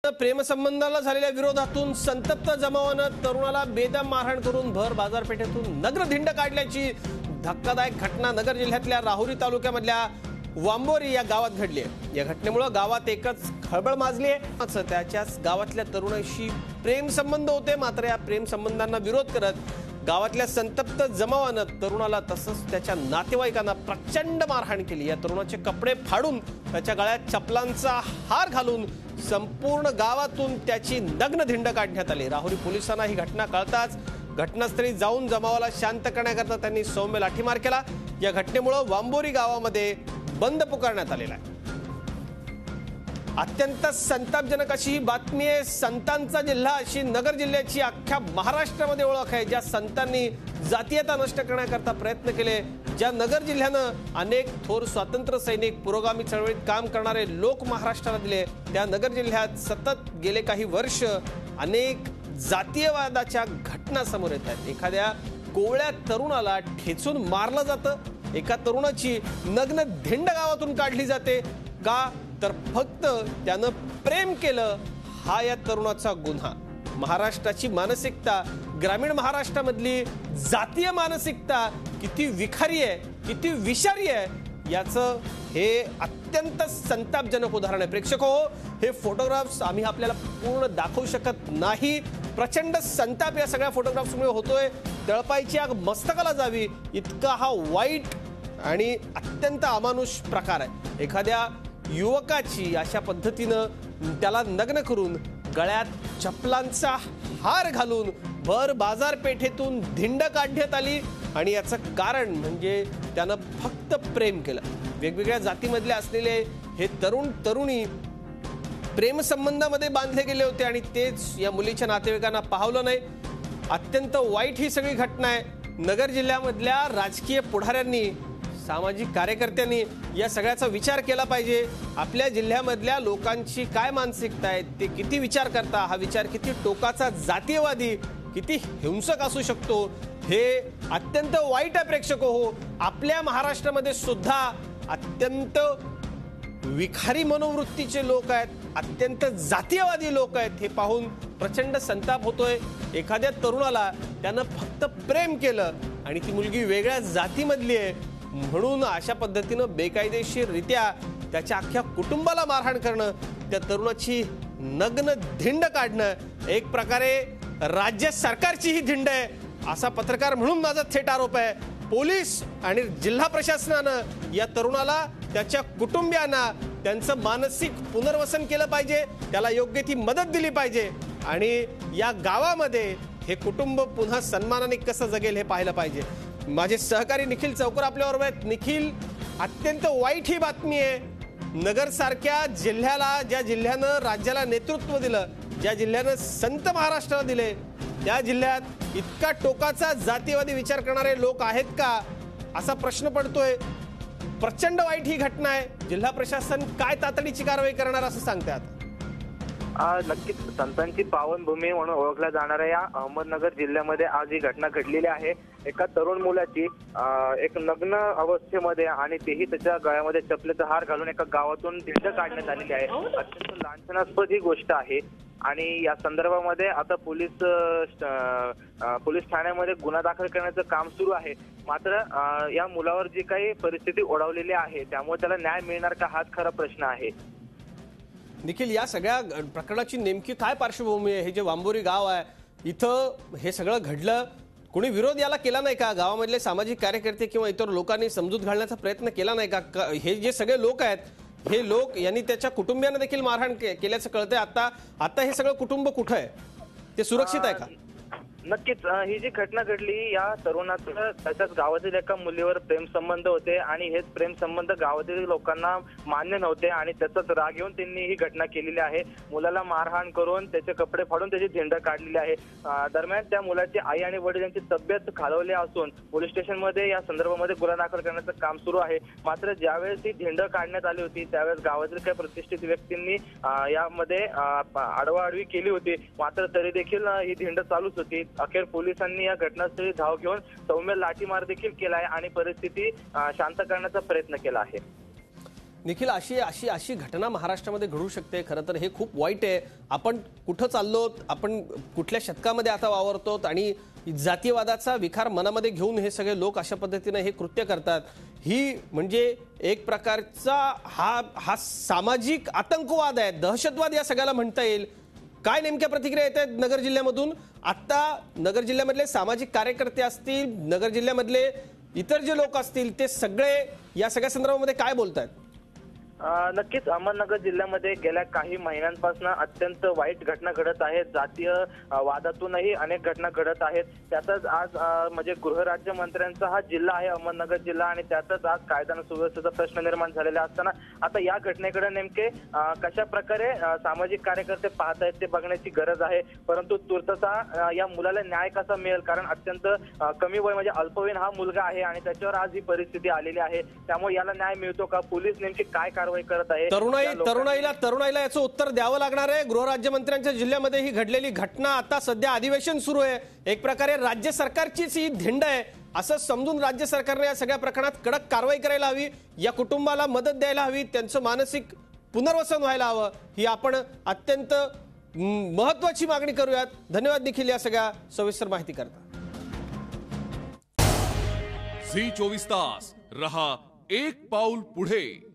प्रेमसंबंधाला झालेल्या विरोधातून संतप्त जमावानं तरुणाला बेदम मारहाण करून भर बाजारपेठेतून नग्नधिंड काढल्याची धक्कादायक घटना नगर जिल्ह्यातल्या राहुरी तालुक्यामधल्या वांबोरी या गावात घडली आहे। या घटनेमुळे गावात एकच खळबळ माजली आहे। त्याच्याच गावातल्या तरुणाशी प्रेम संबंध होते, मात्र या प्रेम संबंधांना विरोध करत गावातल्या संतप्त जमावानं तरुणाला तसंच त्याच्या नातेवाईकांना प्रचंड मारहाण केली। या तरुणाचे कपडे फाडून त्याच्या गळ्यात चपलांचा हार घालून संपूर्ण गावातून त्याची नग्नधिंड काढण्यात आली। राहुरी पोलिसांना ही घटना कळताच घटनास्थळी जाऊन जमावाला शांत करण्याकरता त्यांनी सौम्य लाठीमार केला। या घटनेमुळे वांबोरी गावामध्ये बंद पुकारण्यात आलेला आहे। अत्यंत संतापजनक अशी ही बातमी आहे। संतांचा जिल्हा अशी नगर जिल्ह्याची अख्ख्या महाराष्ट्रामध्ये ओळख आहे। ज्या संतांनी जातीयता नष्ट करण्याकरता प्रयत्न केले, ज्या नगर जिल्ह्यानं अनेक थोर स्वातंत्र्य सैनिक पुरोगामी चळवळीत काम करणारे लोक महाराष्ट्राला दिले, त्या नगर जिल्ह्यात सतत गेले काही वर्ष अनेक जातीयवादाच्या घटना समोर येत आहेत। एखाद्या कोवळ्या तरुणाला ठेचून मारलं जातं, एका तरुणाची नग्न धिंड गावातून काढली जाते का तर फक्त त्यानं प्रेम केलं हा या तरुणाचा गुन्हा। महाराष्ट्राची मानसिकता, ग्रामीण महाराष्ट्रामधली जातीय मानसिकता किती विखारी आहे, किती विषारी आहे याचं हे अत्यंत संतापजनक उदाहरण आहे। प्रेक्षक हो, हे फोटोग्राफ्स आम्ही आपल्याला पूर्ण दाखवू शकत नाही। प्रचंड संताप या सगळ्या फोटोग्राफ्समुळे होतोय। तळपायची आग मस्तकाला जावी इतका हा वाईट आणि अत्यंत अमानुष प्रकार आहे। एखाद्या युवकाची अशा पद्धतीनं त्याला नग्न करून गळ्यात चपलांचा हार घालून भर बाजारपेठेतून धिंड काढण्यात आली आणि याचं कारण म्हणजे त्यानं फक्त प्रेम केलं। वेगवेगळ्या जातीमधले असलेले हे तरुण तरुणी प्रेम संबंधामध्ये बांधले गेले होते आणि तेच या मुलीच्या नातेवाईकांना पाहवलं नाही। अत्यंत वाईट ही सगळी घटना आहे। नगर जिल्ह्यामधल्या राजकीय पुढाऱ्यांनी, सामाजिक कार्यकर्त्यांनी या सगळ्याचा विचार केला पाहिजे। आपल्या जिल्ह्यामधल्या लोकांची काय मानसिकता आहे, ते किती विचार करता, हा विचार किती टोकाचा जातीयवादी, किती हिंसक असू शकतो, हे अत्यंत वाईट आहे। प्रेक्षक हो, आपल्या महाराष्ट्रामध्ये सुद्धा अत्यंत विखारी मनोवृत्तीचे लोक आहेत, अत्यंत जातीयवादी लोक आहेत। हे पाहून प्रचंड संताप होतोय। एखाद्या तरुणाला त्यानं फक्त प्रेम केलं आणि ती मुलगी वेगळ्या जातीमधली आहे म्हणून अशा पद्धतीनं बेकायदेशीररित्या त्याच्या अख्ख्या कुटुंबाला मारहाण करणं, त्या तरुणाची नग्न धिंड काढणं एक प्रकारे राज्य सरकारची ही धिंड आहे असा पत्रकार म्हणून माझा थेट आरोप आहे। पोलीस आणि जिल्हा प्रशासनानं या तरुणाला, त्याच्या कुटुंबियांना त्यांचं मानसिक पुनर्वसन केलं पाहिजे, त्याला योग्य ती मदत दिली पाहिजे आणि या गावामध्ये हे कुटुंब पुन्हा सन्मानाने कसं जगेल हे पाहिलं पाहिजे। माझे सहकारी निखिल चौकर आपल्याबरोबर आहेत। निखिल, अत्यंत वाईट ही बातमी आहे। नगर सारख्या जिल्ह्याला, ज्या जिल्ह्यानं राज्याला नेतृत्व दिलं, ज्या जिल्ह्यानं संत महाराष्ट्राला दिले, त्या जिल्ह्यात इतका टोकाचा जातीयवादी विचार करणारे लोक आहेत का असा प्रश्न पडतोय। प्रचंड वाईट ही घटना आहे। जिल्हा प्रशासन काय तातडीची कारवाई करणार असं सांगतात? नक्कीच संतांची पावनभूमी म्हणून ओळखल्या जाणाऱ्या या अहमदनगर जिल्ह्यामध्ये आज ही घटना घडलेली आहे। एका तरुण मुलाची एक नग्न अवस्थेमध्ये आणि तेही त्याच्या गळ्यामध्ये चपलेचा हार घालून एका गावातून धिंड काढण्यात आलेली आहे। अत्यंत लांछनास्पद ही गोष्ट आहे आणि या संदर्भामध्ये आता पोलीस ठाण्यामध्ये गुन्हा दाखल करण्याचं काम सुरू आहे। मात्र या मुलावर जी काही परिस्थिती ओढावलेली आहे त्यामुळे त्याला न्याय मिळणार का हाच खरा प्रश्न आहे। निखिल, या सगळ्या प्रकरणाची नेमकी काय पार्श्वभूमी आहे? हे जे वांबोरी गाव आहे इथं हे सगळं घडलं, कोणी विरोध याला केला नाही का? गावामधले सामाजिक कार्यकर्ते किंवा इतर लोकांनी समजूत घालण्याचा प्रयत्न केला नाही का? हे जे सगळे लोक आहेत हे लोक यांनी त्याच्या कुटुंबियांना देखील मारहाण केल्याचं कळतंय। आता हे सगळं कुटुंब कुठं आहे, ते सुरक्षित आहे का? नक्कीच ही जी घटना घडली या तरुणाचं त्याच्याच गावातील एका मुलीवर प्रेम संबंध होते आणि हेच प्रेम संबंध गावातील लोकांना मान्य नव्हते आणि त्याचाच राग घेऊन त्यांनी ही घटना केलेली आहे। मुलाला मारहाण करून त्याचे कपडे फाडून त्याची धिंड काढलेली आहे। दरम्यान त्या मुलाची आई आणि वडील यांची तब्येत खालावली असून पोलीस स्टेशनमध्ये या संदर्भामध्ये गुन्हा दाखल करण्याचं काम सुरू आहे। मात्र ज्यावेळेस ही धिंड काढण्यात आली होती त्यावेळेस गावातील काही प्रतिष्ठित व्यक्तींनी यामध्ये आडवाआडवी केली होती, मात्र तरी देखील ही धिंड चालूच होती। अखेर पोलिसांनी या घटनास्थळी धाव घेऊन सौम्य लाठीमार देखील केलाय आणि परिस्थिती शांत करण्याचा प्रयत्न केला आहे। निखिल, अशी अशी अशी घटना महाराष्ट्रामध्ये घडू शकते? खरं तर हे खूप वाईट आहे. आपण कुठं चाललो, आपण कुठल्या शतकामध्ये आता वावरतो आणि जातीयवादाचा विकार मनामध्ये घेऊन हे सगळे लोक अशा पद्धतीने हे कृत्य करतात. ही म्हणजे एक प्रकारचा हा सामाजिक आतंकवाद आहे, दहशतवाद या सगळ्याला म्हणता येईल. काय नेमक्या प्रतिक्रिया येत आहेत नगर जिल्ह्यामधून? आता नगर जिल्ह्यामधले सामाजिक कार्यकर्ते असतील, नगर जिल्ह्यामधले इतर जे लोक असतील, ते सगळे या सगळ्या संदर्भामध्ये काय बोलतायत? नक्कीच अहमदनगर जिल्ह्यामध्ये गेल्या काही महिन्यांपासून अत्यंत वाईट घटना घडत आहेत. जातीय वादातूनही अनेक घटना घडत आहेत. त्यातच आज म्हणजे गृहराज्यमंत्र्यांचा हा जिल्हा आहे अहमदनगर जिल्हा, आणि त्यातच आज कायदा आणि सुव्यवस्थेचा प्रश्न निर्माण झालेला असताना आता या घटनेकडे नेमके कशा प्रकारे सामाजिक कार्यकर्ते पाहत आहेत ते बघण्याची गरज आहे. परंतु तूर्तसा या मुलाला न्याय कसा मिळेल, कारण अत्यंत कमी वय म्हणजे अल्पवयीन हा मुलगा आहे आणि त्याच्यावर आज ही परिस्थिती आलेली आहे. त्यामुळे याला न्याय मिळतो का? पोलीस नेमकी काय कारवाई करत आहे? तरुणाईला याचं उत्तर द्यावं लागणार आहे. गृहराज्यमंत्र्यांच्या जिल्ह्यामध्ये ही घडलेली घटना, आता सध्या अधिवेशन सुरू आहे, एक प्रकारे राज्य सरकारचीच ही धिंड आहे असं समजून राज्य सरकारने या सगळ्या प्रकरणात कडक कारवाई करायला हवी. या कुटुंबाला मदत द्यायला हवी, त्यांचं मानसिक पुनर्वसन व्हायला हवं. ही आपण अत्यंत महत्वाची मागणी करूयात. धन्यवाद निखिल या सगळ्या सविस्तर माहिती करता. झी 24 तास रहा एक पाऊल पुढे.